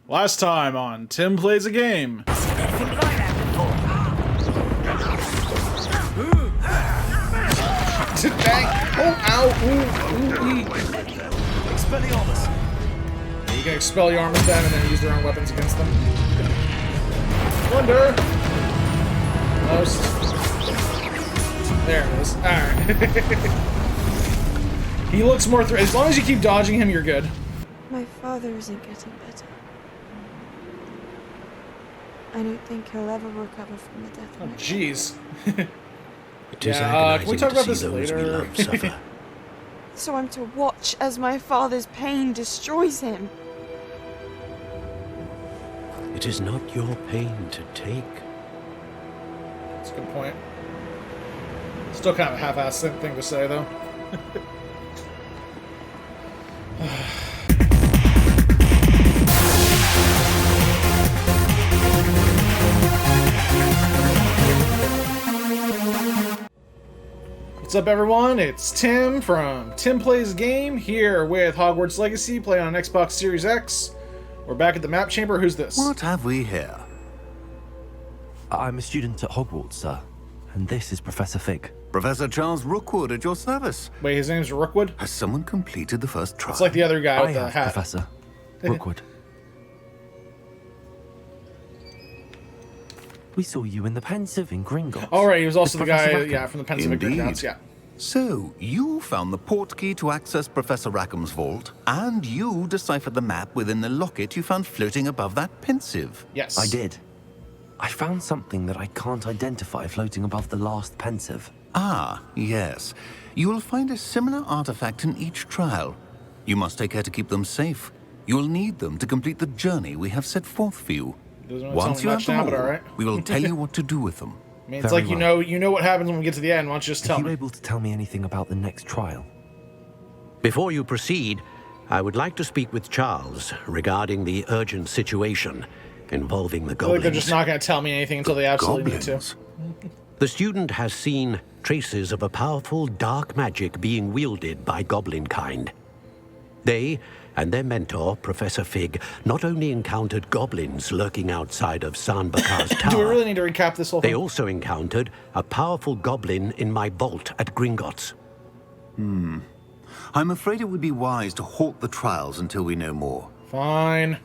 Last time on Tim Plays a Game. Anything like that before? Dang! Oh, ow! Ooh! Expelliarmus. You can expel your arm with them and then use their own weapons against them. Wonder! Most. There it is. Alright. He looks more as long as you keep dodging him, you're good. My father isn't getting better. I don't think he'll ever recover from the death of Oh, my jeez. It is Can we talk about this those we later? love suffer. So I'm to watch as my father's pain destroys him. It is not your pain to take. That's a good point. Still kind of a half-assed thing to say, though. What's up, everyone? It's Tim from Tim Plays Game here with Hogwarts Legacy, playing on Xbox Series X. We're back at the map chamber. Who's this? What have we here? I'm a student at Hogwarts, sir, and this is Professor Fig. Professor Charles Rookwood at your service. Wait, his name's Rookwood? Has someone completed the first trial? It's like the other guy with the have, hat. Professor Rookwood. We saw you in the Pensive in Gringotts. Oh, right, he was also the With Professor guy, Rackham. yeah, from the Pensive Indeed. Gringotts, yeah. So, you found the portkey to access Professor Rackham's vault, and you deciphered the map within the locket you found floating above that Pensive. Yes. I did. I found something that I can't identify floating above the last Pensive. Ah, yes. You will find a similar artifact in each trial. You must take care to keep them safe. You will need them to complete the journey we have set forth for you. Doesn't really Once tell you me have much them now, all, but alright. we will tell you what to do with them. I mean, it's Very like well. you know what happens when we get to the end. Why don't you just tell Are you me? able to tell me anything about the next trial? Before you proceed, I would like to speak with Charles regarding the urgent situation involving the I feel like they're goblins. just not going to tell me anything until they absolutely need to. Goblins. The student has seen traces of a powerful dark magic being wielded by goblin kind. They and their mentor, Professor Fig, not only encountered goblins lurking outside of Sanbakar's tower, Do we really need to recap this whole they thing? also encountered a powerful goblin in my vault at Gringotts. I'm afraid it would be wise to halt the trials until we know more. Fine.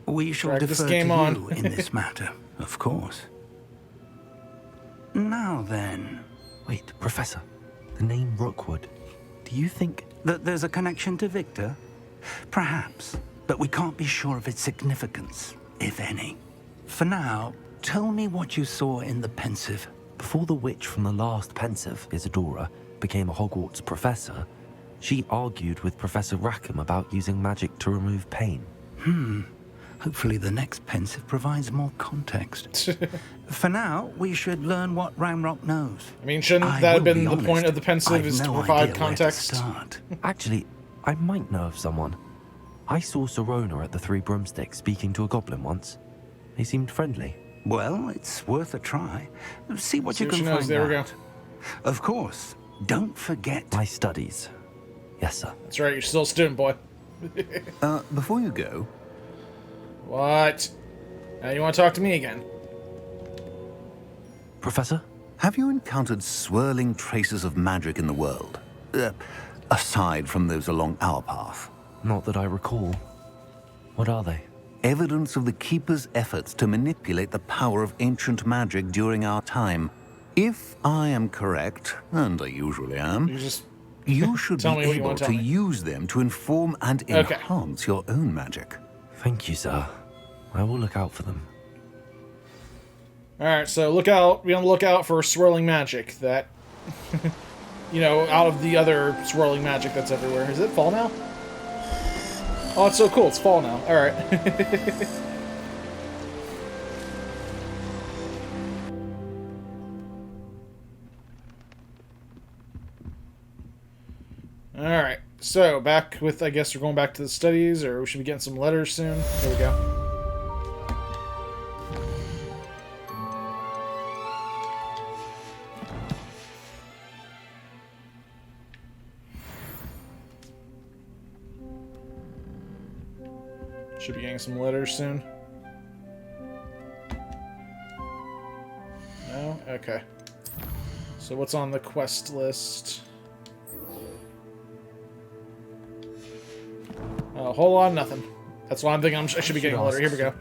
We shall Drag this defer game to on. you in this matter, of course. Now then, Wait, Professor, the name Rookwood. Do you think... that there's a connection to Victor? Perhaps, but we can't be sure of its significance, if any. For now, tell me what you saw in the Pensive. Before the witch from the last Pensive, Isadora, became a Hogwarts professor, she argued with Professor Rackham about using magic to remove pain. Hopefully the next Pensive provides more context. For now, we should learn what Ramrock knows. I mean, shouldn't I that have will been be the point honest, of the Pensive, I've is to no provide idea where to context? start. Actually, I might know of someone. I saw Serona at the Three Broomsticks speaking to a goblin once. They seemed friendly. Well, it's worth a try. See what See you what she can knows. find There we go. out. Of course, don't forget. My studies. Yes, sir. That's right, you're still a student, boy. Before you go, What? Now you want to talk to me again? Professor? have you encountered swirling traces of magic in the world? Aside from those along our path. Not that I recall. What are they? Evidence of the Keeper's efforts to manipulate the power of ancient magic during our time. If I am correct, and I usually am, You just you should be Tell me what you able want to to tell me. use them to inform and Okay. enhance your own magic. Thank you, sir. I will look out for them. Alright, so look out, be on the lookout for swirling magic that, you know, out of the other swirling magic that's everywhere. Is it fall now? Oh, it's so cool, it's fall now. Alright. Alright, so back with, I guess we're going back to the studies, or we should be getting some letters soon. There we go. Should be getting some letters soon. No? Okay. So what's on the quest list? Oh, whole lot of nothing. That's why I'm thinking I should be getting a letter. Here we go.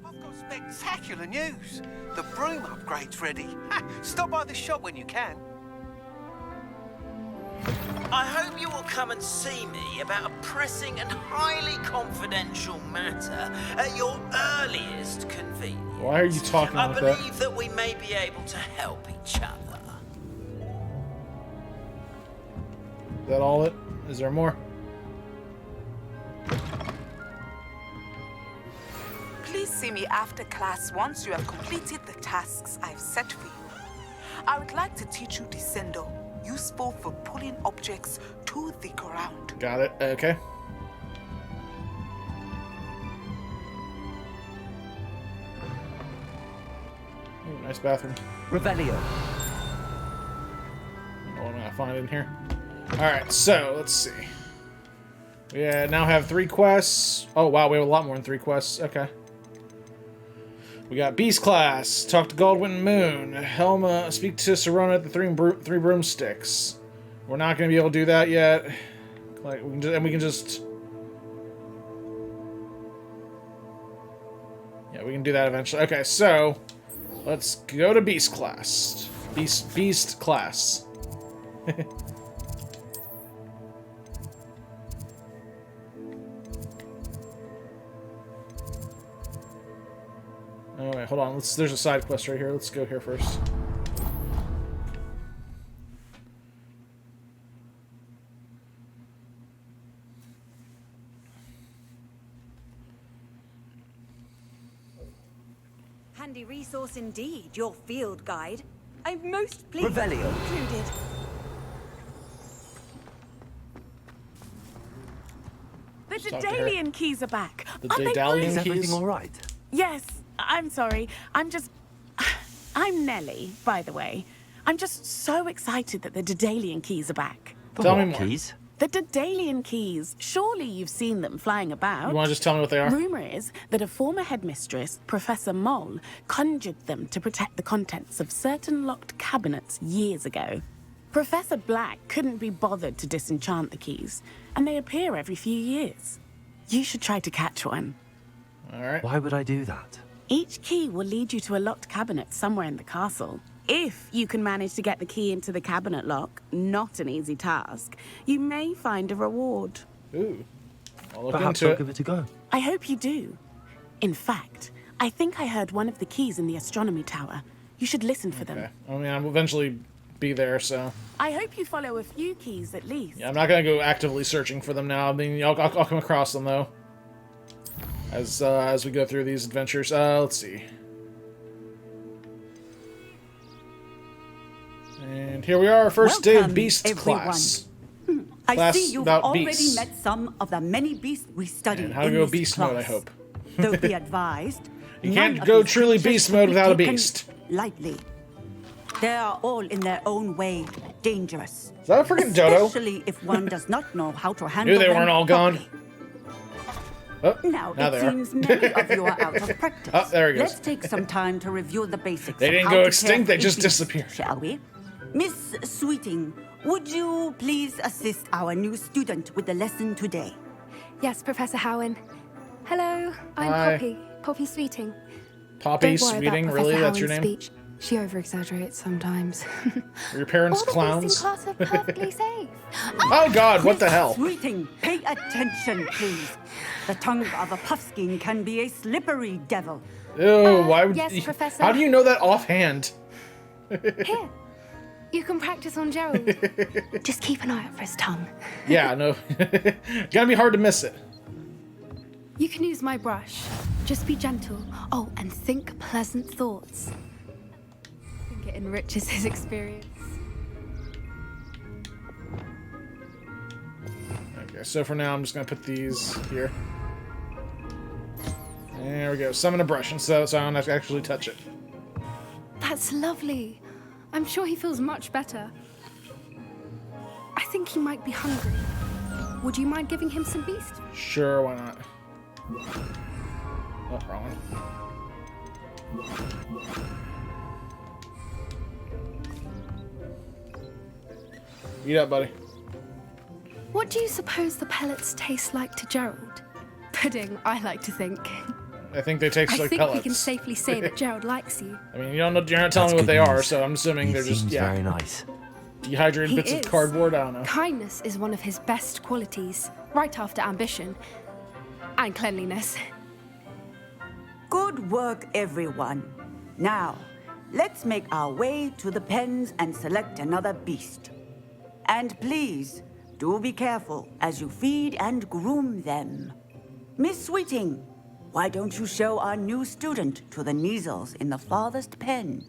I've got spectacular news. The broom upgrade's ready. Ha, stop by the shop when you can. I hope you will come and see me about a pressing and highly confidential matter at your earliest convenience. Why are you talking I like that? believe that we may be able to help each other. Is that all it? Is there more? Please see me after class once you have completed the tasks I've set for you. I would like to teach you Descendo, useful for pulling objects to the ground. Got it. Okay. Ooh, nice bathroom. Revelio. What am I gonna find in here? Alright, so let's see. We now have 3 quests. Oh wow, we have a lot more than 3 quests. Okay. We got Beast Class, talk to Goldwyn Moon, Helma, speak to Serona at the three broomsticks. We're not going to be able to do that yet. Like we can just yeah, we can do that eventually. Okay, so let's go to Beast Class. Beast Class. Oh, wait, hold on. There's a side quest right here. Let's go here first. Handy resource indeed, your field guide. I'm most pleased Revelio. included. The Talk to her. Daedalian keys are back. The Aren't they Daedalian Is brilliant? everything keys? all right? Yes, I'm sorry. I'm Nellie, by the way. I'm just so excited that the Daedalian keys are back. The Tell me what more. keys? The Daedalian keys. Surely you've seen them flying about. You want to just tell me what they are? Rumor is that a former headmistress, Professor Moll, conjured them to protect the contents of certain locked cabinets years ago. Professor Black couldn't be bothered to disenchant the keys, and they appear every few years. You should try to catch one. Alright. Why would I do that? Each key will lead you to a locked cabinet somewhere in the castle. If you can manage to get the key into the cabinet lock, not an easy task, you may find a reward. Ooh. I'll look Perhaps into I'll it. give it a go. I hope you do. In fact, I think I heard one of the keys in the astronomy tower. You should listen for them. Okay. I mean, I'll eventually be there, so... I hope you follow a few keys at least. Yeah, I'm not going to go actively searching for them now. I mean, I'll come across them, though. As we go through these adventures. Let's see. And here we are, first day of Welcome, Beast everyone. class. I Class see you've about already beasts. met some of the many beasts we study And how to in go this beast class. mode, I hope. Though be advised, You none can't of go these truly creatures beast should mode be without a taken beast. lightly. They are all in their own way dangerous. Is that a freaking dodo? Especially if one does not know how to handle Knew they them weren't all gone. properly. Oh, Now, now it they are. seems many of you are out of practice. Oh, there he goes. Let's take some time to review the basics. They of didn't how go to care extinct, for they a just beast, disappeared. Shall we? Miss Sweeting, would you please assist our new student with the lesson today? Yes, Professor Howen. Hello, I'm Hi. Poppy Sweeting. Poppy Don't worry Sweeting, about really? Professor That's your Howen's name? speech. She over-exaggerates sometimes. Were your parents All the clowns? beasts in class are perfectly safe. Oh god, what the Miss hell? Sweeting, pay attention, please. The tongue of a puffskein can be a slippery devil. Ew, why would yes, you... Professor. How do you know that offhand? Here, you can practice on Gerald. Just keep an eye out for his tongue. Yeah, no. Gotta be hard to miss it. You can use my brush. Just be gentle. Oh, and think pleasant thoughts. I think it enriches his experience. Okay, so for now I'm just gonna put these here. There we go. Summon a brush, and so I don't have to actually touch it. That's lovely. I'm sure he feels much better. I think he might be hungry. Would you mind giving him some beast? Sure, why not? Oh, wrong one. Eat up, buddy. What do you suppose the pellets taste like to Gerald? Pudding, I like to think. I think they taste I like think pellets. we can safely say that Gerald likes you. I mean, you're not telling me what they are, so I'm assuming they're just very nice. Dehydrated He bits is. of cardboard. I don't know. Kindness is one of his best qualities, right after ambition. And cleanliness. Good work, everyone. Now, let's make our way to the pens and select another beast. And please, do be careful as you feed and groom them. Miss Sweeting, why don't you show our new student to the Neasels in the farthest pen?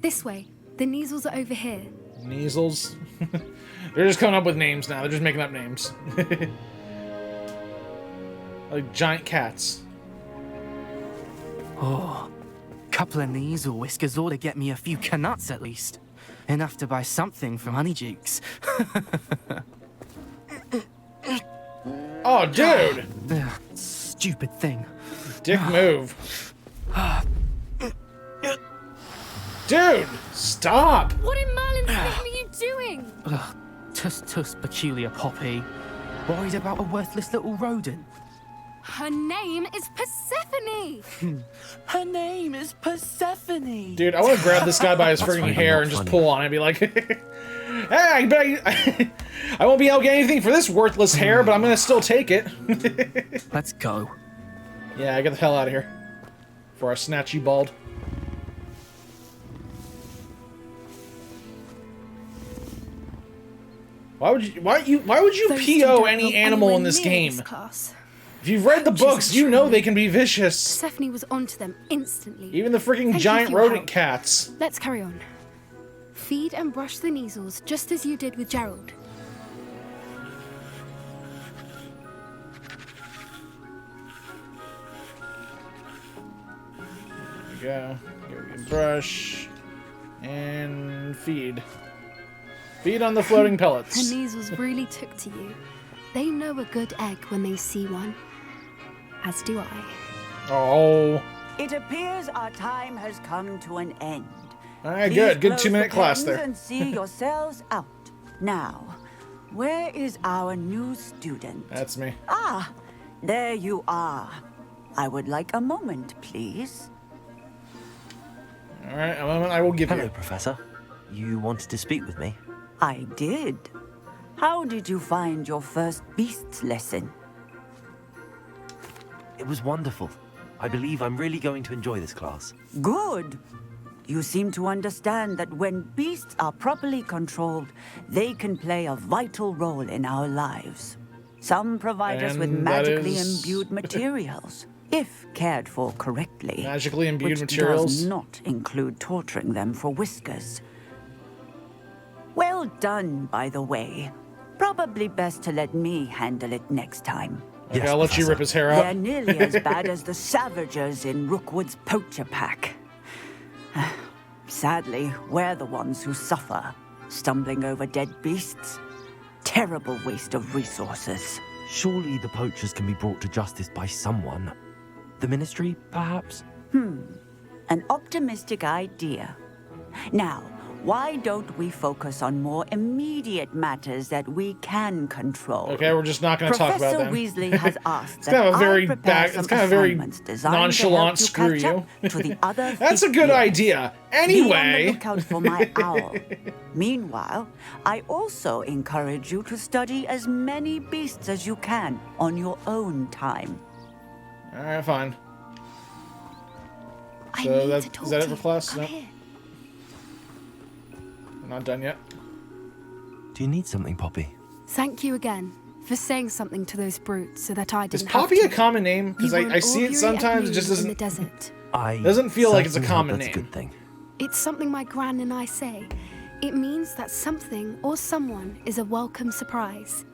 This way. The Neasels are over here. Neasels? They're just coming up with names now. They're just making up names. Like giant cats. Oh, couple of Neasel whiskers ought to get me a few canuts at least. Enough to buy something from Honeydukes. Oh, dude! Ugh, stupid thing. Dick move. Dude, stop! What in Merlin's name are you doing? Ugh, tuss, peculiar poppy. Worried about a worthless little rodent. Her name is Persephone! Her name is Persephone! Dude, I want to grab this guy by his That's freaking really hair not and just funny. pull on it and be like, hey, I won't be able to get anything for this worthless hair, but I'm gonna still take it. Let's go. Yeah, get the hell out of here. Before I snatch you bald. Why would you Those two PO don't any belong animal in anywhere this near game? class. If you've read the Which isn't books, you know true. they can be vicious. Persephone was onto them instantly. Even the freaking Thank you giant for your rodent help. cats. Let's carry on. Feed and brush the Neasels just as you did with Gerald. There we go. Give it a brush. And feed. Feed on the floating pellets. Her Neasels really took to you. They know a good egg when they see one. As do I. Oh. It appears our time has come to an end. Alright, Please good. Good close 2-minute the class pens there. And see yourselves out. Now, where is our new student? That's me. Ah, there you are. I would like a moment, please. Alright, a moment I will give Hello, you. Professor. You wanted to speak with me? I did. How did you find your first beasts lesson? It was wonderful. I believe I'm really going to enjoy this class. Good. You seem to understand that when beasts are properly controlled, they can play a vital role in our lives. Some provide us with And that magically is- imbued materials, if cared for correctly. Magically imbued which materials? does not include torturing them for whiskers. Well done, by the way. Probably best to let me handle it next time. Okay, Yes, I'll let you Professor. rip his hair They're out. nearly as bad as the Savagers in Rookwood's poacher pack. Sadly, we're the ones who suffer, stumbling over dead beasts. Terrible waste of resources. Surely the poachers can be brought to justice by someone. The Ministry, perhaps? An optimistic idea. Now, why don't we focus on more immediate matters that we can control? Okay, we're just not going to talk about Professor them. Weasley has asked It's that kind of a very I prepare some it's kind of very assignments designed to nonchalant. help Screw catch you. up to the other That's a fifth good years. idea. Be on the Anyway, lookout for my owl. Meanwhile, I also encourage you to study as many beasts as you can on your own time. all right, fine. I So need that- to talk is that to it for you. class? Come No. here. I'm not done yet. Do you need something, Poppy? Thank you again for saying something to those brutes so that I Is didn't Poppy a have to. common name? Because You were I an see it Augury at sometimes. It just noon in the doesn't desert. I doesn't feel like it's a certainly hope common that's name. a good thing. It's something my gran and I say. It means that something or someone is a welcome surprise.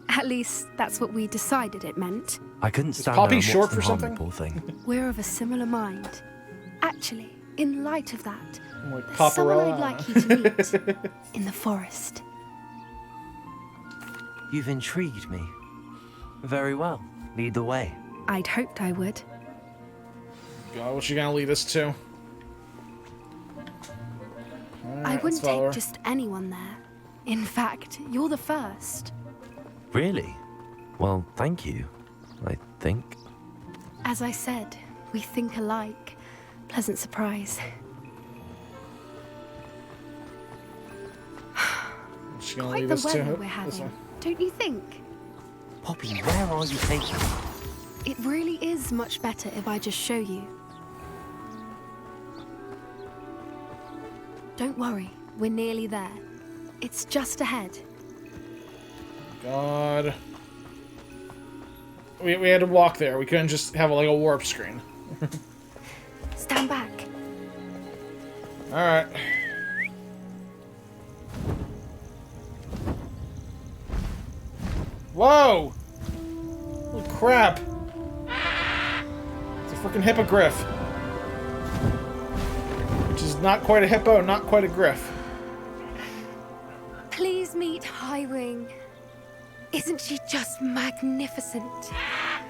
At least that's what we decided it meant. I couldn't stand Poppy there and short watch them for harm the something? poor thing. We're of a similar mind. Actually, in light of that, Like there's someone Paparella. I'd like you to meet in the forest. You've intrigued me. Very well. lead the way. I'd hoped I would. God, what's she gonna lead us to? I wouldn't take just anyone there. In fact, you're the first. Really? Well, thank you, I think. As I said, we think alike. Pleasant surprise. She's gonna Quite lead the us weather to we're this having, one. don't you think? Poppy, where are you taking me? It really is much better if I just show you. Don't worry, we're nearly there. It's just ahead. God. We had to walk there. We couldn't just have like a warp screen. Stand back. Alright. Whoa! Holy crap! It's a freaking hippogriff. Which is not quite a hippo, not quite a griff. Please meet Highwing. Isn't she just magnificent?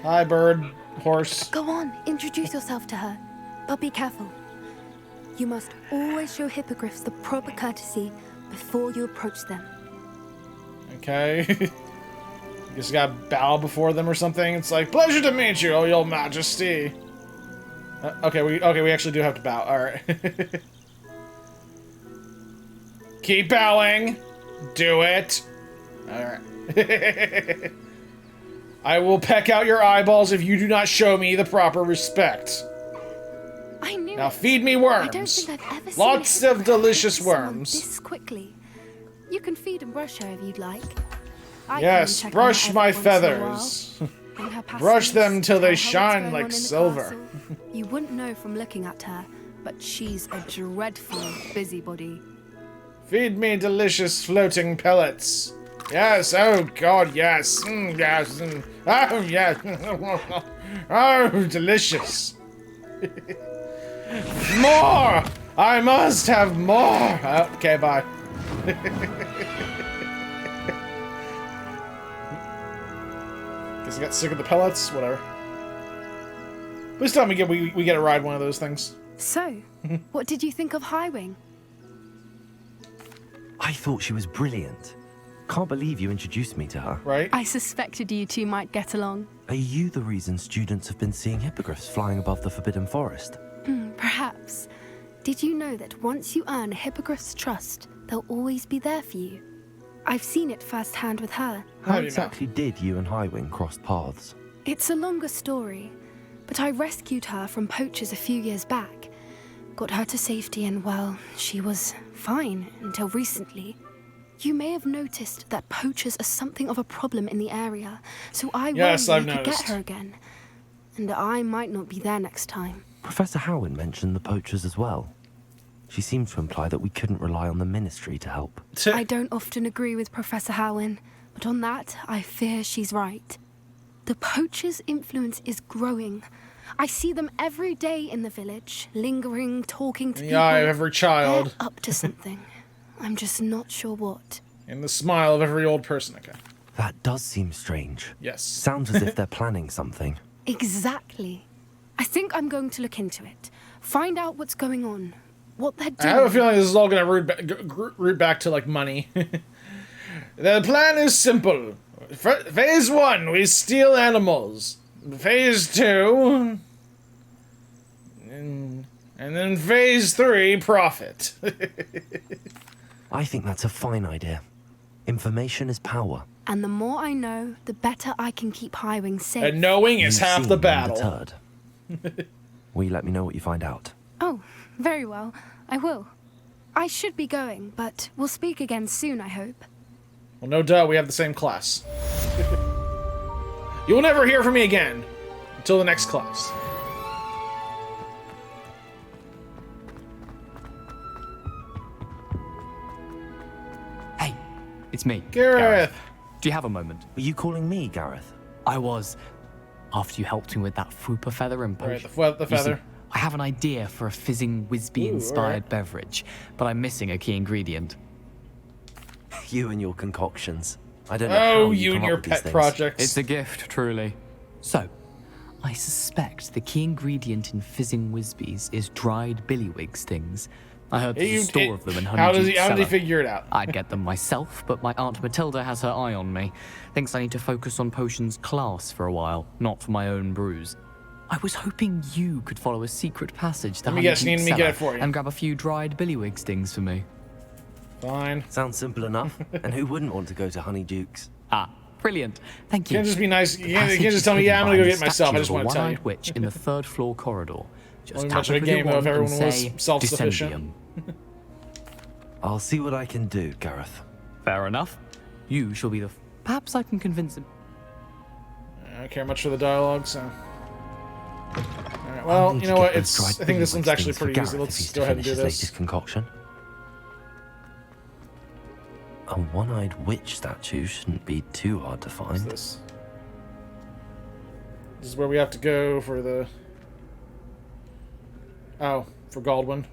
Hi, bird. Horse. Go on, introduce yourself to her. But be careful. You must always show hippogriffs the proper courtesy before you approach them. Okay. You just gotta bow before them or something. It's like, pleasure to meet you, oh your majesty. Okay, we actually do have to bow. Alright. Keep bowing. Do it. Alright. I will peck out your eyeballs if you do not show me the proper respect. I knew Now it. feed me worms. I don't think I've ever Lots seen a of delicious someone worms. this quickly. You can feed and brush her if you'd like. I Yes, can check brush on her my every once in a feathers. while. Bring her Brush pasties, them till tell they her what's shine going like on in the silver. castle. You wouldn't know from looking at her, but she's a dreadful busybody. Feed me delicious floating pellets. Yes, oh god, yes. Yes. Oh, yes. Oh, delicious. More! I must have more! Okay, bye. Guess I got sick of the pellets? Whatever. Please tell me we get to ride one of those things. So, what did you think of Highwing? I thought she was brilliant. Can't believe you introduced me to her. Right? I suspected you two might get along. Are you the reason students have been seeing hippogriffs flying above the Forbidden Forest? Perhaps. Did you know that once you earn a hippogriff's trust, they'll always be there for you? I've seen it firsthand with her. How exactly did you and Highwing cross paths? It's a longer story, but I rescued her from poachers a few years back. Got her to safety and, well, she was fine until recently. You may have noticed that poachers are something of a problem in the area, so I Yes, worried I've I could get noticed. her again. And I might not be there next time. Professor Howin mentioned the poachers as well. She seemed to imply that we couldn't rely on the ministry to help. I don't often agree with Professor Howin, but on that, I fear she's right. The poachers' influence is growing. I see them every day in the village, lingering, talking to In the people. eye of every child. They're up to something. I'm just not sure what. In the smile of every old person. Okay. That does seem strange. Yes. Sounds as if they're planning something. Exactly. I think I'm going to look into it. Find out what's going on. What they're I doing. have a feeling this is all going to root back to, like, money. The plan is simple. Phase 1, we steal animals. Phase 2... And then phase 3, profit. I think that's a fine idea. Information is power. And the more I know, the better I can keep Highwing safe. And knowing is You half seem the battle. undeterred. Will you let me know what you find out? Oh, very well. I will. I should be going, but we'll speak again soon, I hope. Well, no duh, we have the same class. You will never hear from me again until the next class. Hey, it's me. Gareth. Do you have a moment? Are you calling me Gareth? I was. After you helped me with that fupa feather and potion. Right, the You see, feather. I have an idea for a fizzing Whizbee-inspired alright. beverage, but I'm missing a key ingredient. You and your concoctions. I don't know how Oh, you come and up your with these pet things. projects. It's a gift, truly. So, I suspect the key ingredient in fizzing Whizbees is dried billywig stings. I heard there's a store of them in How does Honeydew he figure it out? I'd get them myself, but my Aunt Matilda has her eye on me. Thinks I need to focus on potions class for a while, not for my own brews. I was hoping you could follow a secret passage to Let me guess, Honeydew's you need me to get it cellar for you. and grab a few dried billywig stings for me. Fine. Sounds simple enough. And who wouldn't want to go to Honeydukes? Ah, brilliant. Thank you. You can't just be nice. You The can't passage just tell me, is yeah, I'm gonna go hidden get myself. I behind just the want to statue tell of a you. one-eyed witch in the third floor corridor. Just Only tap much of a it with your game, though, if wand and everyone was say, self-sufficient. "Descendium." I'll see what I can do, Gareth. Fair enough. You shall be the... Perhaps I can convince him. I don't care much for the dialogue, so. Alright, well, you know what? I think this one's actually pretty easy. Let's go ahead and do this. Latest concoction. A one-eyed witch statue shouldn't be too hard to find. This is where we have to go for the... Oh, for Galdwin.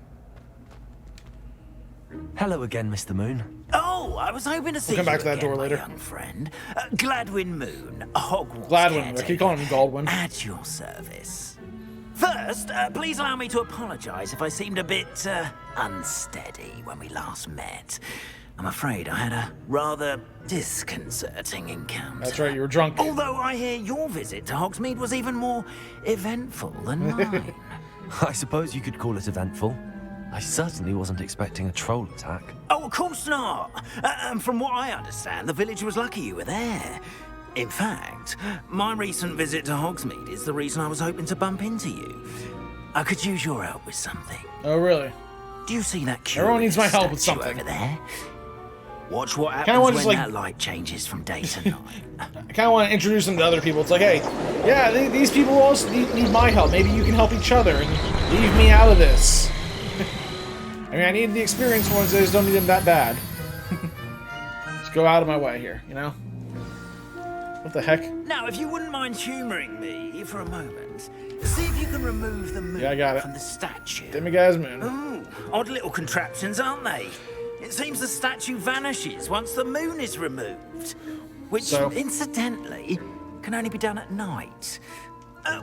Hello again, Mr. Moon. Oh, I was hoping to see We'll come back you to that again, door my later. young friend. Gladwin Moon, Hogwarts Gladwin. I keep calling him Galdwin. At your service. First, please allow me to apologise if I seemed a bit unsteady when we last met. I'm afraid I had a rather disconcerting encounter. That's right, you were drunk. Although I hear your visit to Hogsmeade was even more eventful than mine. I suppose you could call it eventful. I certainly wasn't expecting a troll attack. Oh, of course not. And from what I understand, the village was lucky you were there. In fact, my recent visit to Hogsmeade is the reason I was hoping to bump into you. I could use your help with something. Oh, really? Do you see that curious Everyone needs my help with statue something. over there? Watch what Kinda happens wanna when just, that light changes from day to night. I kind of want to introduce them to other people. It's like, hey, yeah, these people also need my help. Maybe you can help each other and leave me out of this. I mean, I need the experienced ones. I just don't need them that bad. Just go out of my way here, you know? What the heck? Now, if you wouldn't mind humouring me for a moment, see if you can remove the moon Yeah, I got it. from the statue. Demiguy's moon. Ooh, odd little contraptions, aren't they? It seems the statue vanishes once the moon is removed, which, incidentally, can only be done at night.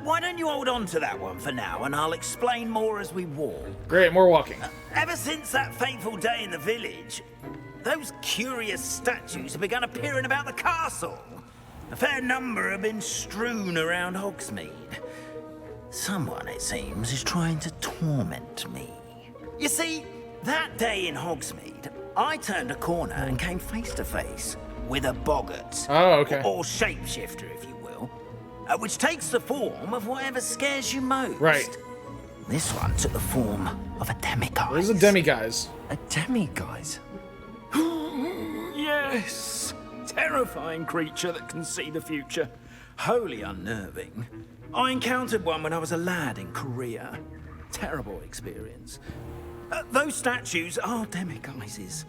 Why don't you hold on to that one for now, and I'll explain more as we walk. Great, more walking. Ever since that fateful day in the village, those curious statues have begun appearing about the castle. A fair number have been strewn around Hogsmeade. Someone, it seems, is trying to torment me. You see, that day in Hogsmeade, I turned a corner and came face to face with a boggart. Oh, okay. Or shapeshifter, if you will, which takes the form of whatever scares you most. Right. This one took the form of a demiguise. There's a demiguise. A demiguise? Yes! Terrifying creature that can see the future. Wholly unnerving. I encountered one when I was a lad in Korea. Terrible experience. Those statues are demiguises.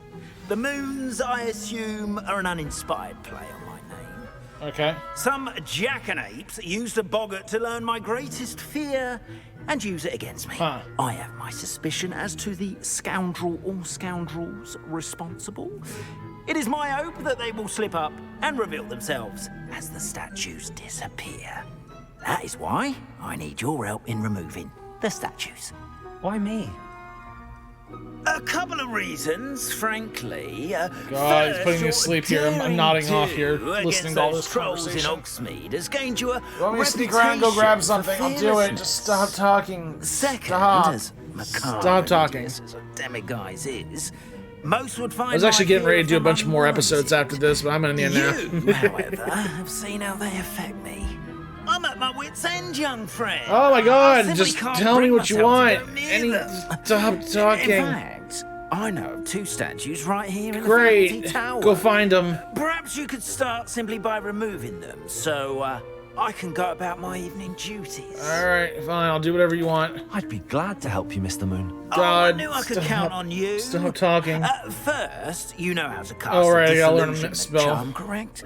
The moons, I assume, are an uninspired play on my name. Okay. Some jackanapes used a boggart to learn my greatest fear and use it against me. Huh. I have my suspicion as to the scoundrel or scoundrels responsible. It is my hope that they will slip up and reveal themselves as the statues disappear. That is why I need your help in removing the statues. Why me? A couple of reasons, frankly. God, he's putting me to sleep here. I'm nodding off here, listening to all this trolls in conversation. Hogsmeade has gained you a Want me to sneak around and go grab something? I'll do it. Just stop talking. Second, Stop. as macabre Stop talking. as a demiguise is, most would find I was actually my getting ready fear to do a of bunch them more unwarranted. episodes after this, but I'm in the end now. You, however, have seen how they affect me. I'm at my wit's end, young friend. Oh my I God, simply just can't tell me bring what you myself to want. go near Any, them. stop talking. In fact, I know of two statues right here in the Great. faculty tower. Go find them. Perhaps you could start simply by removing them, so I can go about my evening duties. Alright, fine. I'll do whatever you want. I'd be glad to help you, Mr. Moon. God, I knew I could stop. count on you. Stop talking. First, you know how to cast Oh, right, a I gotta learn a disillusionment spell. charm, correct?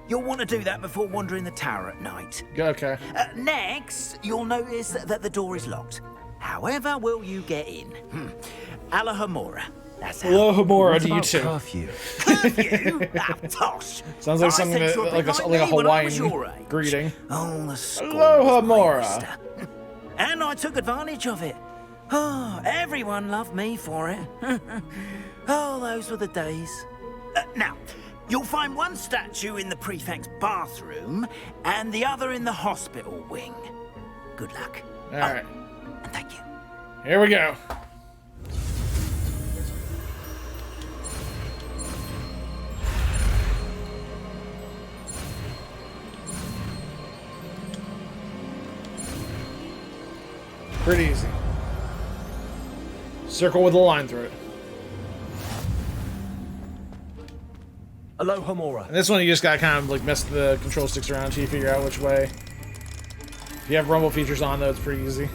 You'll want to do that before wandering the tower at night. Okay. Next, you'll notice that the door is locked. However will you get in? Alahomora, That's Hello, Homura What to you about too. curfew? Curfew? Ah, tosh. Sounds like I something sent you a bit like like a me when I was Hawaiian your age. greeting. Oh, the school Hello, was my Homura. oyster. And I took advantage of it. Oh, everyone loved me for it. Oh, those were the days. Now, you'll find one statue in the prefect's bathroom and the other in the hospital wing. Good luck. All right. And thank you. Here we go. Pretty easy. Circle with a line through it. Hello, Homura. And this one you just gotta kind of like mess the control sticks around until you figure out which way. If you have rumble features on though, it's pretty easy.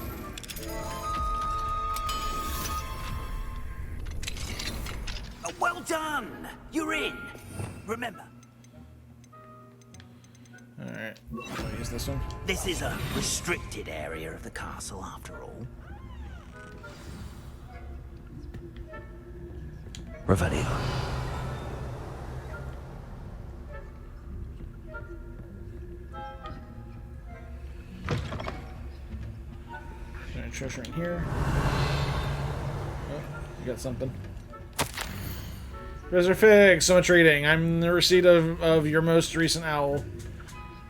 Well done. You're in. Remember, Alright, I'll use this one. this is a restricted area of the castle after all. Revelio. Treasure in here. Oh, you got something. Professor Fig, so much reading. I'm in the receipt of your most recent owl.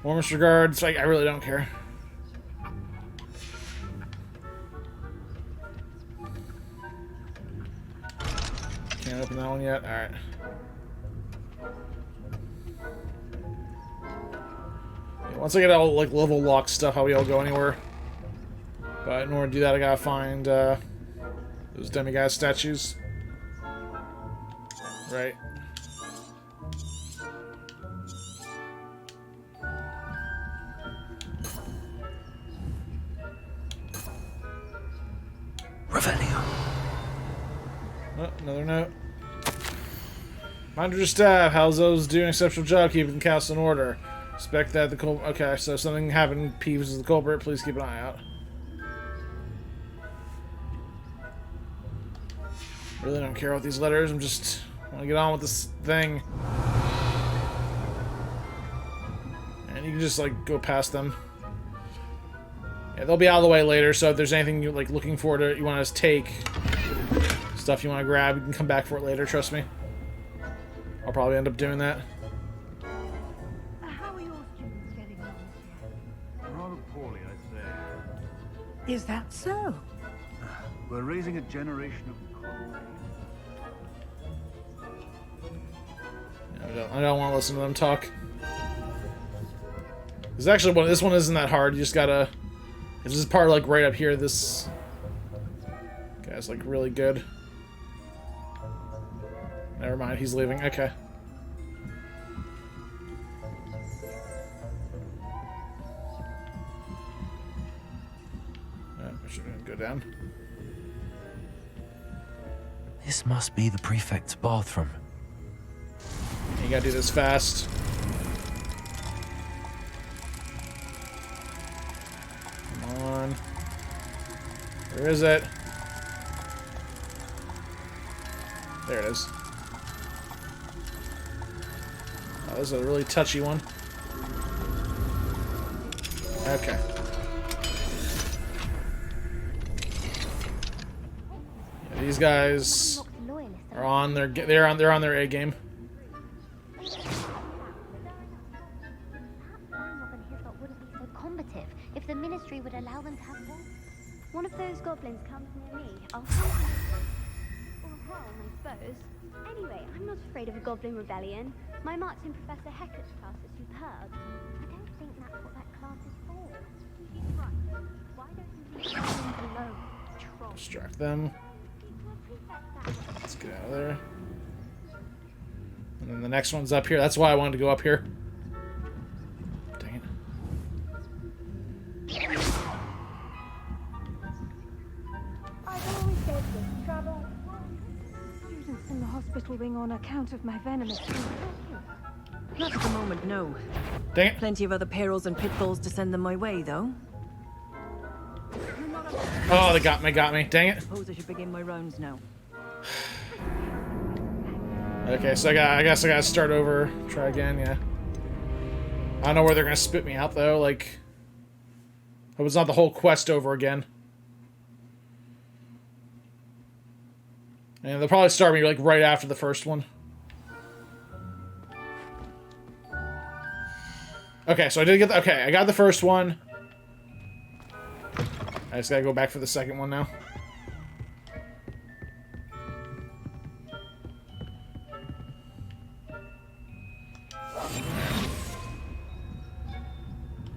Warmest regards. I really don't care. Can't open that one yet. All right. Yeah, once I get all like level lock stuff, I'll be able to go anywhere. But in order to do that, I gotta find those demigod statues. Right. Revelio. Oh, another note. Mind your staff. How's those doing an exceptional job keeping the castle in order? Expect that the culprit. Okay, so if something happened. Peeves is the culprit. Please keep an eye out. Really don't care about these letters. I'm just want to get on with this thing. And you can just like go past them. Yeah, they'll be out of the way later. So if there's anything you're like looking for to you want to take, stuff you want to grab, you can come back for it later. Trust me. I'll probably end up doing that. How are your students getting on this year? Rather poorly, I'd say. Is that so? We're raising a generation of I don't want to listen to them talk. There's actually this one isn't that hard. You just gotta. This is part like right up here. This guy's like really good. Never mind, he's leaving. Okay. I should go down. This must be the prefect's bathroom. You gotta do this fast. Come on. Where is it? There it is. Oh, this is a really touchy one. Okay. Yeah, these guys are on their they're on their A game. If the ministry would allow them to have one of those goblins comes near me, I'll kill him. Or hell, I suppose. Anyway, I'm not afraid of a goblin rebellion. My marks in Professor Hecat's class are superb. I don't think that's what that class is for. She's right. Why don't you leave goblins alone, troll? Distract them. Let's get out of there. And then the next one's up here. That's why I wanted to go up here. Dang it. I've always said this trouble. Students in the hospital wing on account of my venomous food. Not at the moment, no. Dang it. Plenty of other perils and pitfalls to send them my way, though. Oh, they got me. Dang it. Suppose I should begin my rounds now. Okay, so I guess I gotta start over. Try again, yeah. I don't know where they're gonna spit me out though, like... Hope it's not the whole quest over again. And they'll probably start me like right after the first one. Okay, so I did get the, okay, I got the first one. I just gotta go back for the second one now.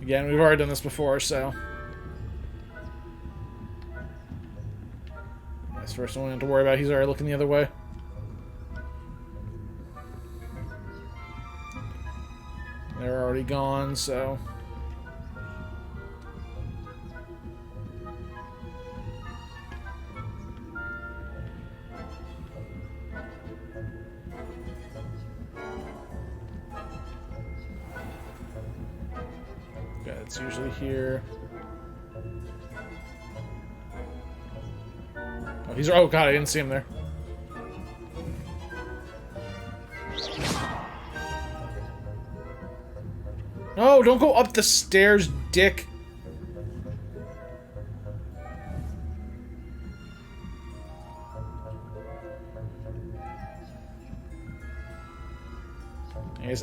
Again, we've already done this before, so... This first one I don't have to worry about, he's already looking the other way. They're already gone, so... Yeah, it's usually here. Oh, he's... Oh god, I didn't see him there. No, don't go up the stairs, dick.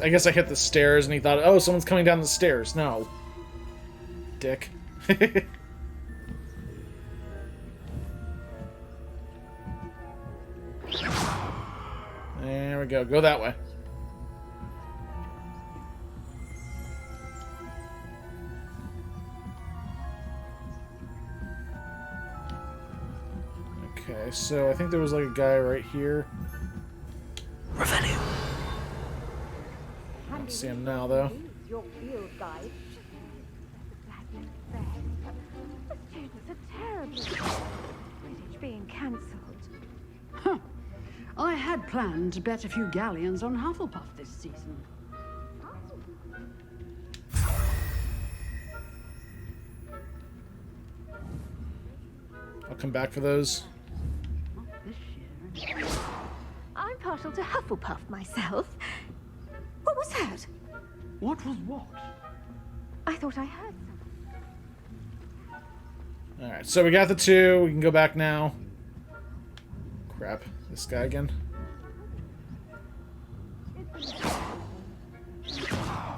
I guess I hit the stairs and he thought, oh, someone's coming down the stairs. No. Dick. There we go. Go that way. Okay, so I think there was like a guy right here. Revenue. I don't see him now, though. Your field guide. The students are terrible. Quidditch being cancelled. Huh. I had planned to bet a few galleons on Hufflepuff this season. I'll come back for those. I'm partial to Hufflepuff myself. What was that? What was what? I thought I heard something. Alright, so we got the two. We can go back now. Crap. This guy again.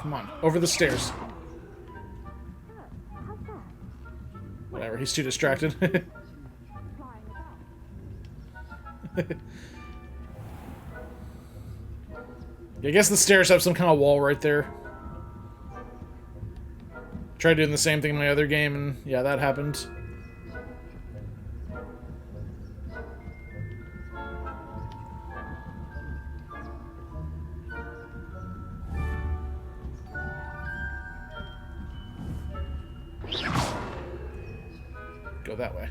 Come on. Over the stairs. Whatever. He's too distracted. I guess the stairs have some kind of wall right there. Tried doing the same thing in my other game, and yeah, that happened. Go that way.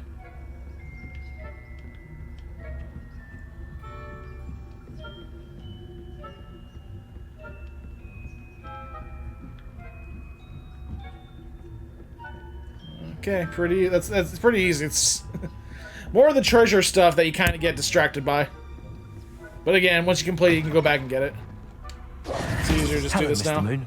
Okay, that's pretty easy. It's more of the treasure stuff that you kind of get distracted by. But again, once you complete it, you can go back and get it. It's easier to just do this Mr. now. Moon.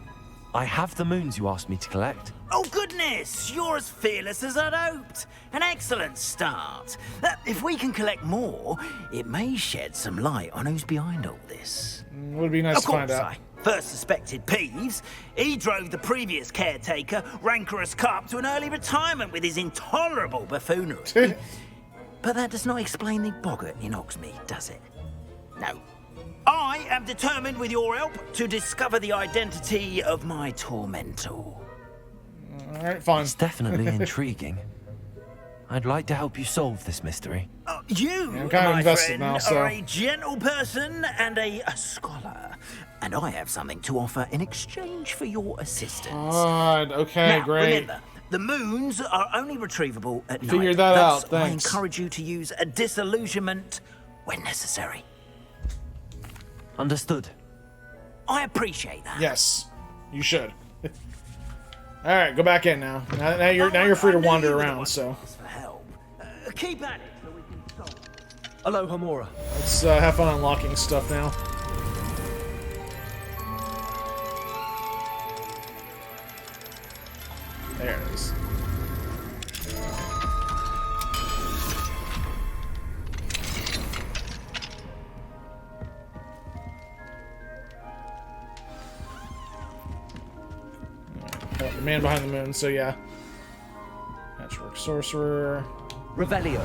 I have the moons you asked me to collect. Oh, goodness! You're as fearless as I'd hoped. An excellent start. If we can collect more, it may shed some light on who's behind all this. Would be nice to find out. I first suspected Peeves. He drove the previous caretaker, Rancorous Carp, to an early retirement with his intolerable buffoonery. But that does not explain the boggart in Hogsmeade, does it? No. I am determined, with your help, to discover the identity of my tormentor. Alright, fine. It's definitely intriguing. I'd like to help you solve this mystery. You, I'm kind of my invested friend, now, so... are a gentle person and a scholar. And I have something to offer in exchange for your assistance. God, okay, now, great. Remember, the moons are only retrievable at night. Figured that out, Thus, thanks. I encourage you to use a disillusionment when necessary. Understood. I appreciate that. Yes, you should. All right, go back in now. Now you're free to wander around. So For help. Keep at it so we can solve. Aloha Mora. let's have fun unlocking stuff now. Man Behind the Moon, so yeah. Patchwork Sorcerer. Revelio.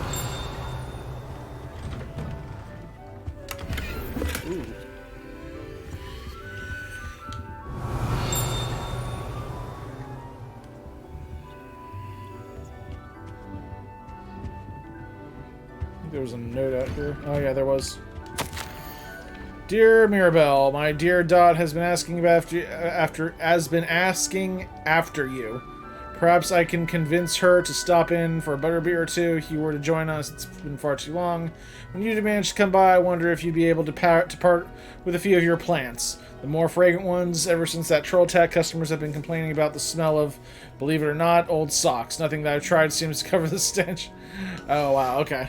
Ooh. There was a note out here. Oh yeah, there was. Dear Mirabelle, my dear Dot has been asking after you. Perhaps I can convince her to stop in for a butterbeer or two. If you were to join us, it's been far too long. When you do manage to come by, I wonder if you'd be able to part with a few of your plants. The more fragrant ones. Ever since that troll attack, customers have been complaining about the smell of, believe it or not, old socks. Nothing that I've tried seems to cover the stench. Oh wow, okay.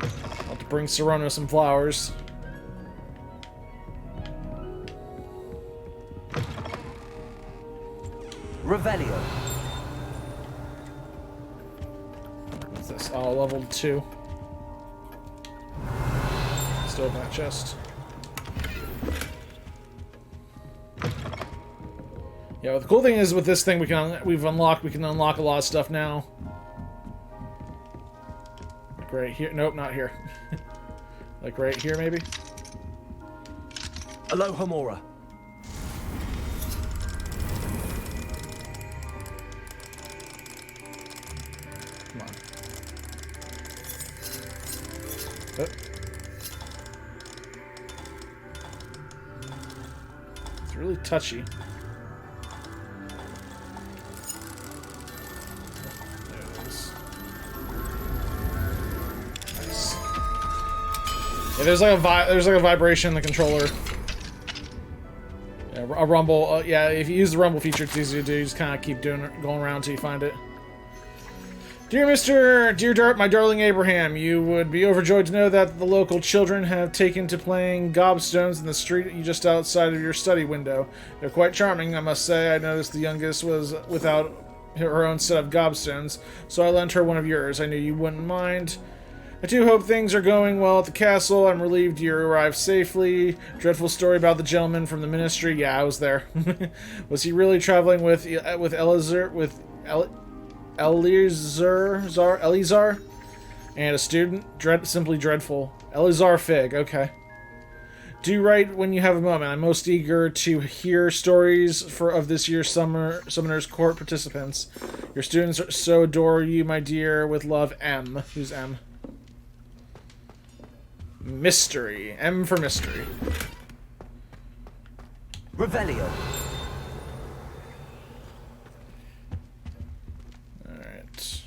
I'll have to bring Serona some flowers. Revelio. What's this? Oh, level 2. Still open that chest. Yeah, well, the cool thing is with this thing we can unlock a lot of stuff now. Like right here. Nope, not here. Like right here, maybe. Aloha Mora. Come on. Oh. It's really touchy. There it is. Nice. Yeah, there's like a vibration in the controller. Yeah, a rumble. Yeah, if you use the rumble feature, it's easy to do. You just kind of keep going around until you find it. Dear Dart, my darling Abraham, you would be overjoyed to know that the local children have taken to playing gobstones in the street just outside of your study window. They're quite charming, I must say. I noticed the youngest was without her own set of gobstones, so I lent her one of yours. I knew you wouldn't mind. I do hope things are going well at the castle. I'm relieved you arrived safely. Dreadful story about the gentleman from the ministry. Yeah, I was there. Was he really traveling with Eleazar? Eleazar? And a student? Simply dreadful. Eleazar Fig, okay. Do write when you have a moment. I'm most eager to hear stories of this year's Summoner's Court participants. Your students so adore you, my dear. With love, M. Who's M? Mystery. M for mystery. Revelio. Alright.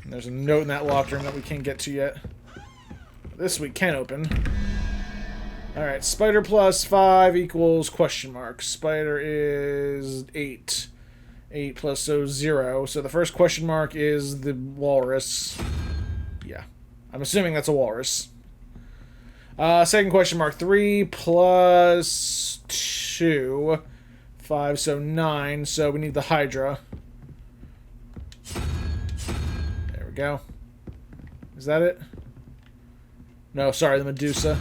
There's a note in that locked room that we can't get to yet. This we can open. Alright, spider plus 5 equals question mark. Spider is 8. 8 plus 0. So the first question mark is the walrus. Yeah. I'm assuming that's a walrus. Second question mark, 3 plus 2. 5, so 9. So we need the Hydra. There we go. Is that it? No, sorry, the Medusa.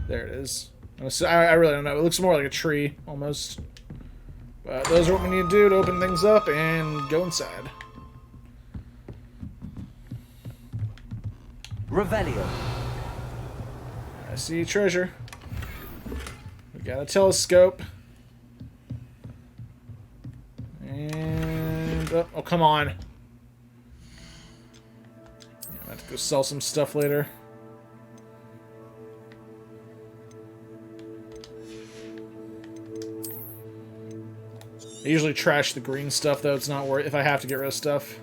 There it is. I really don't know. It looks more like a tree, almost. But those are what we need to do to open things up and go inside. Revelio. I see treasure. We got a telescope. And... oh, come on. Yeah, I have to go sell some stuff later. I usually trash the green stuff, though. It's not worth if I have to get rid of stuff.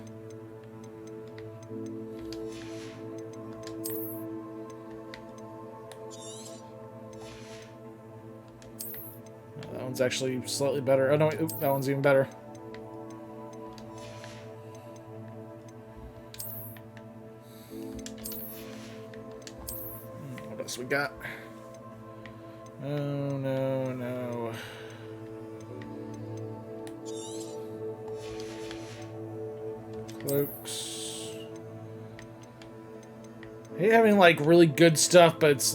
Oh, that one's actually slightly better. Oh, no, wait, that one's even better. What else we got? Oh, no, no. Cloaks. I hate having like really good stuff, but it's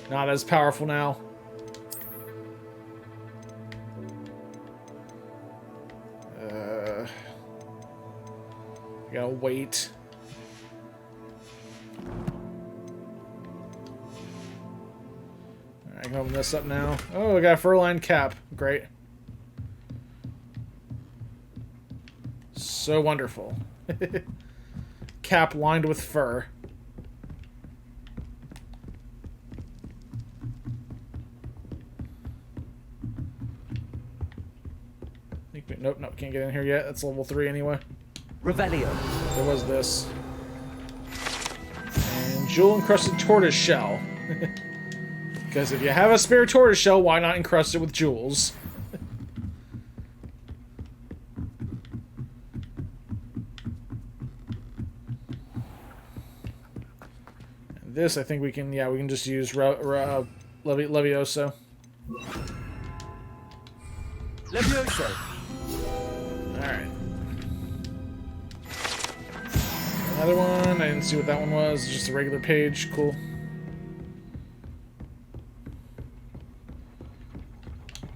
Not as powerful now. Gotta wait. Alright, I can open this up now. Oh, I got a fur-lined cap. Great. So wonderful. Cap lined with fur. Nope, nope, can't get in here yet. That's level 3 anyway. Revelio. There was this. And jewel-encrusted tortoise shell. Because if you have a spare tortoise shell, why not encrust it with jewels? And this, I think we can, yeah, we can just use Levioso. Levioso. Alright. Another one. I didn't see what that one was. Just a regular page. Cool.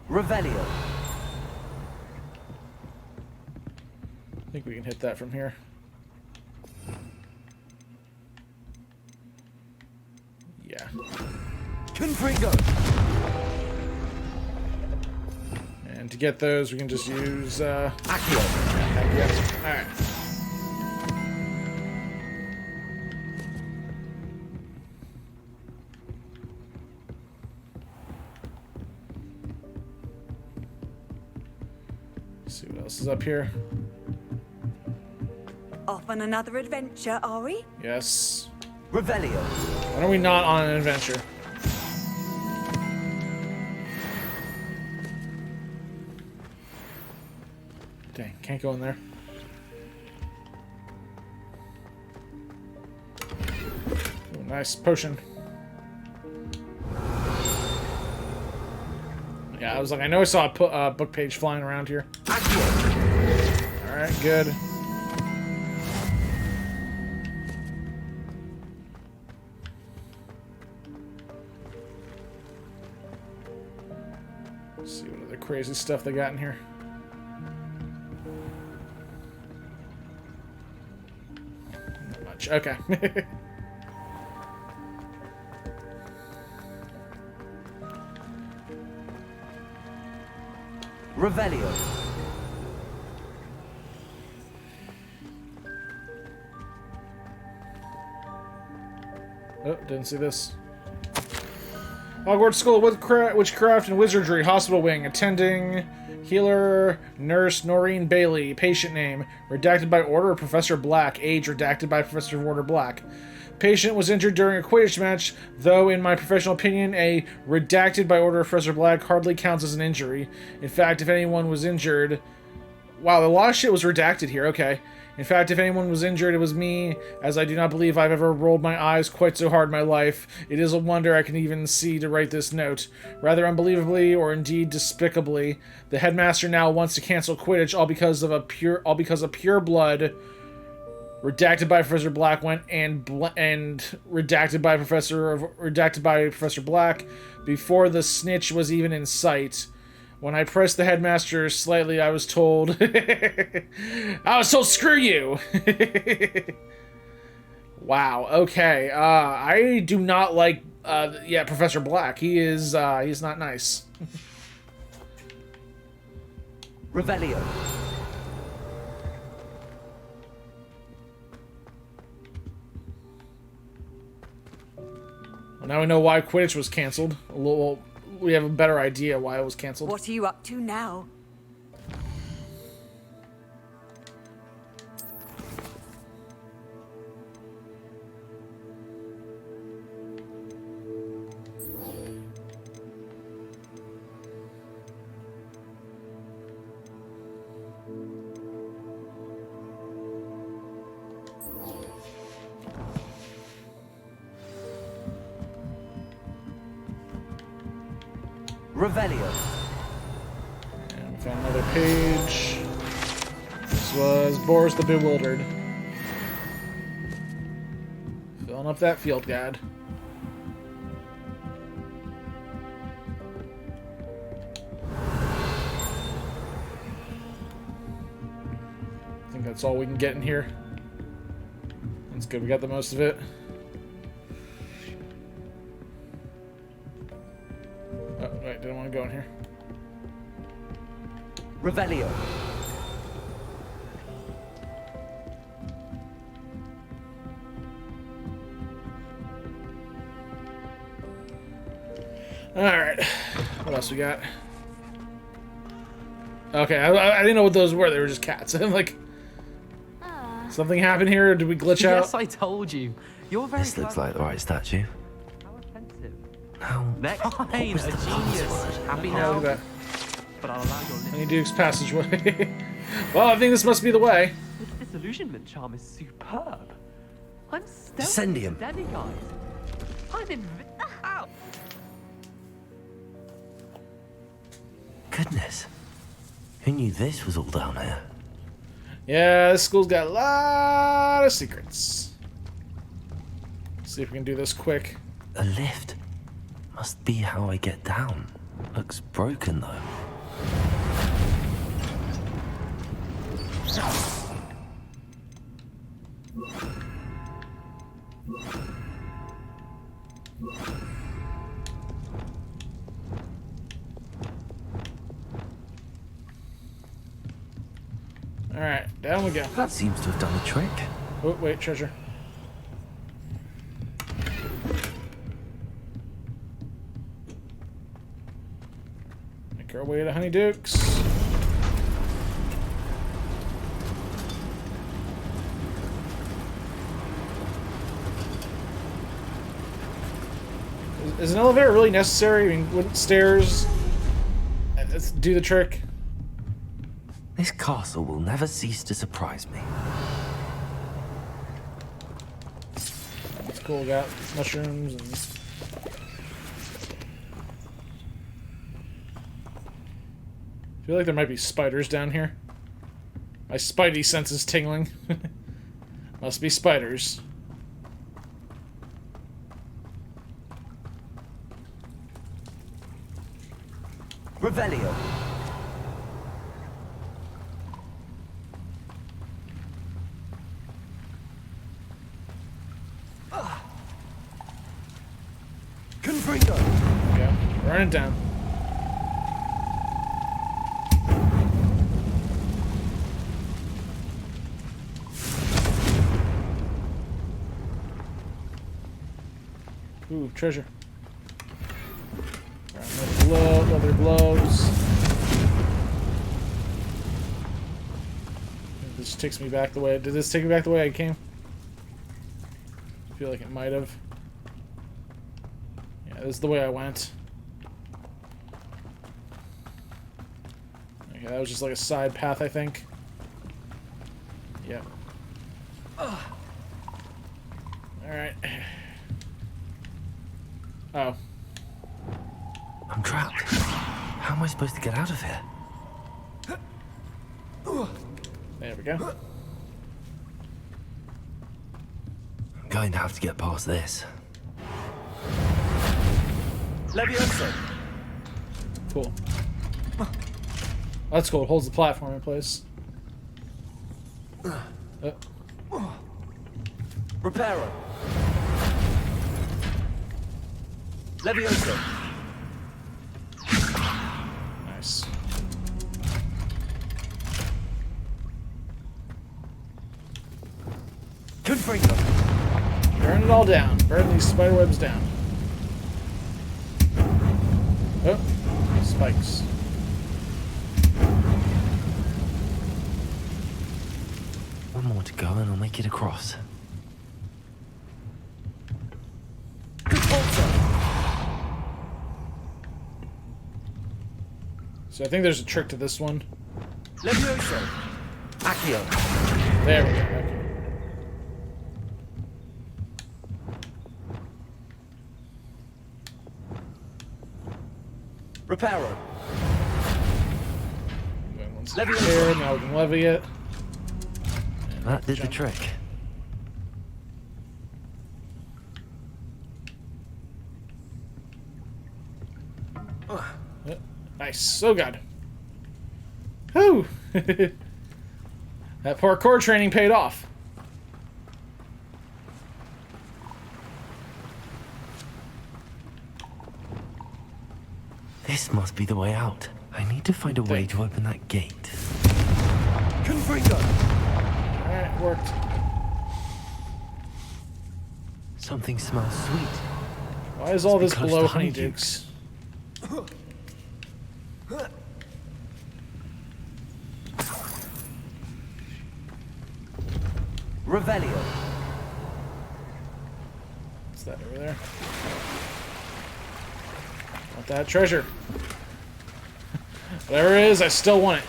Revelio. I think we can hit that from here. Yeah. Confringo. And to get those, we can just use Accio. Alright. See what else is up here. Off on another adventure, are we? Yes. Revelio. Why are we not on an adventure? Dang, can't go in there. Ooh, nice potion. Yeah, I was like, I know I saw a book page flying around here. Alright, good. Let's see what other crazy stuff they got in here. Not much. Okay. Revelio. Oh, didn't see this. Hogwarts School of Witchcraft and Wizardry, Hospital Wing, attending healer, nurse Noreen Bailey, patient name, redacted by order of Professor Black, age redacted by Professor Warder Black. Patient was injured during a Quidditch match, though in my professional opinion, a redacted by order of Professor Black hardly counts as an injury. In fact, if anyone was injured... Wow, a lot of shit was redacted here, okay. In fact, if anyone was injured, it was me, as I do not believe I've ever rolled my eyes quite so hard in my life. It is a wonder I can even see to write this note. Rather unbelievably, or indeed despicably, the headmaster now wants to cancel Quidditch all because of pure blood. Redacted by Professor Black went and redacted by Professor Black before the snitch was even in sight. When I pressed the headmaster slightly, I was told, screw you. Wow. Okay. I do not like, Professor Black. He's not nice. Revelio. Well, now we know why Quidditch was canceled. We have a better idea why it was canceled. What are you up to now? Revelio. And we found another page. This was Boris the Bewildered. Filling up that field guide. That's all we can get in here. That's good. We got the most of it. Oh, wait. Didn't want to go in here. Revelio. Alright. What else we got? Okay, I didn't know what those were. They were just cats. I'm like... Something happened here? Or did we glitch out? Yes, I told you. You're very This looks like the right statue. How? Next, fine, a genius. Happy Oh, now? look at that. But I'll allow your Honeyduke's passageway. Well, I think this must be the way. This disillusionment charm is superb. I'm Descendium. steady, guys. I'm in. Ow! Goodness. Who knew this was all down here? Yeah, this school's got a lot of secrets. See if we can do this quick. A lift. Must be how I get down. Looks broken though. Alright, down we go. That seems to have done the trick. Oh, wait, treasure. Make our way to Honeyduke's. Is an elevator really necessary? I mean, wouldn't stairs do the trick? This castle will never cease to surprise me. That's cool. We got mushrooms and... I feel like there might be spiders down here. My spidey sense is tingling. Must be spiders. Revelio. Confringo. Yeah, running down. Ooh, treasure. Leather gloves. This takes me back the way. Did this take me back the way I came? I feel like it might have. Yeah, this is the way I went. Okay, that was just like a side path, I think. Yep. Alright. Oh. I'm trapped. How am I supposed to get out of here? There we go. I'm going to have to get past this. Levioso. Cool. That's cool. It holds the platform in place. Reparo. Levioso. Nice. Confringo. Burn it all down. Burn these spiderwebs down. Oh, spikes. One more to go and I'll make it across. So I think there's a trick to this one. Levioso. Accio. There we go. Okay. Reparo. Here, now we can levy it. That did the trick. Nice. So good. Whew. That parkour training paid off. This must be the way out. I need to find a way to open that gate. Confringo! Alright, worked. Something smells sweet. Why is all this Close below to Honeydukes? Revelio. What's that over there? Want that treasure. Whatever it is, I still want it.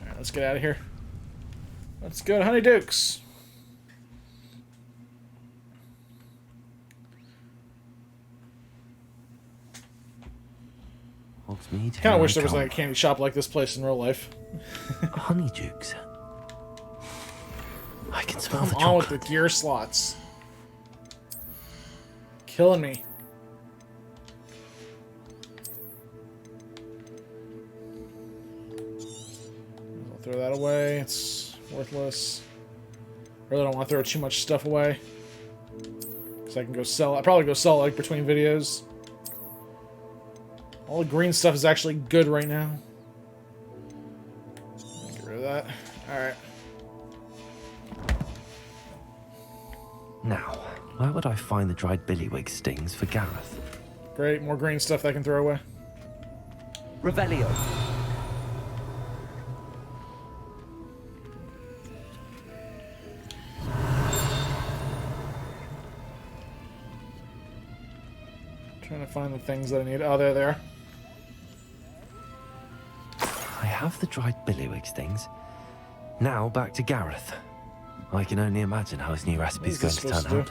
Alright, let's get out of here. Let's go to Honeydukes. Hogsmeade. Kind of wish there was like a candy shop like this place in real life. Honeydukes. I can smell the Come on with chocolate. the gear slots. Killing me. I'll throw that away. It's worthless. Really don't want to throw too much stuff away. Because I can go sell. I'll probably go sell like between videos. All the green stuff is actually good right now. Get rid of that. Alright. Now, where would I find the dried billywig stings for Gareth? Great, more green stuff that I can throw away. Revelio. Trying to find the things that I need. Oh, they're there. I have the dried billywig stings. Now back to Gareth. I can only imagine how his new recipe's going to turn out.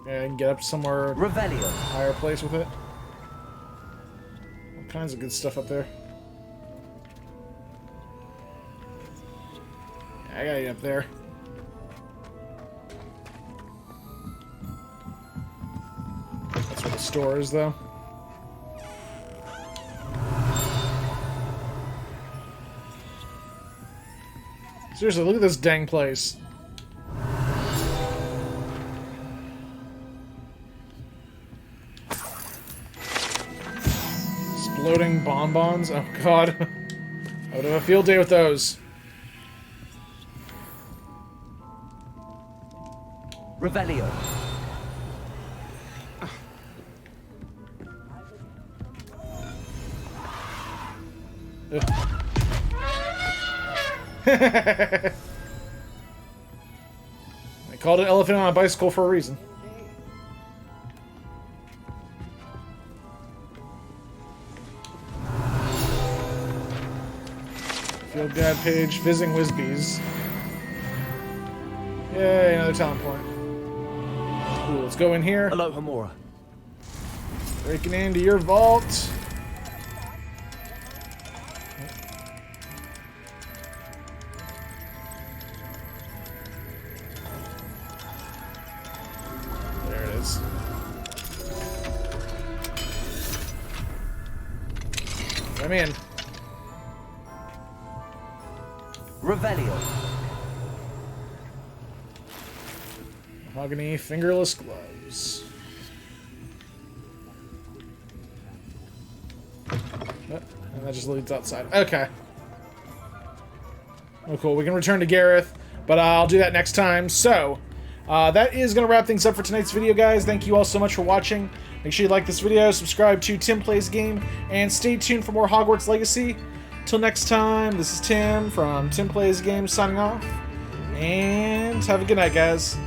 Yeah, I can get up somewhere Revelio. higher place with it. All kinds of good stuff up there. Yeah, I gotta get up there. That's where the store is, though. Seriously, look at this dang place. Exploding bonbons? Oh god. I would have a field day with those. Revelio. They called it elephant on a bicycle for a reason. Field guide page, visiting Whizbees. Yay, another talent point. Cool, let's go in here. Hello, Hamura. Breaking into your vault. There it is. I'm in. Revelio. Mahogany fingerless gloves. And that just leads outside. Okay. Oh, cool. We can return to Gareth, but I'll do that next time. So, that is going to wrap things up for tonight's video, guys. Thank you all so much for watching. Make sure you like this video, subscribe to Tim Plays Game, and stay tuned for more Hogwarts Legacy. Till next time, this is Tim from Tim Plays Game signing off. And have a good night, guys.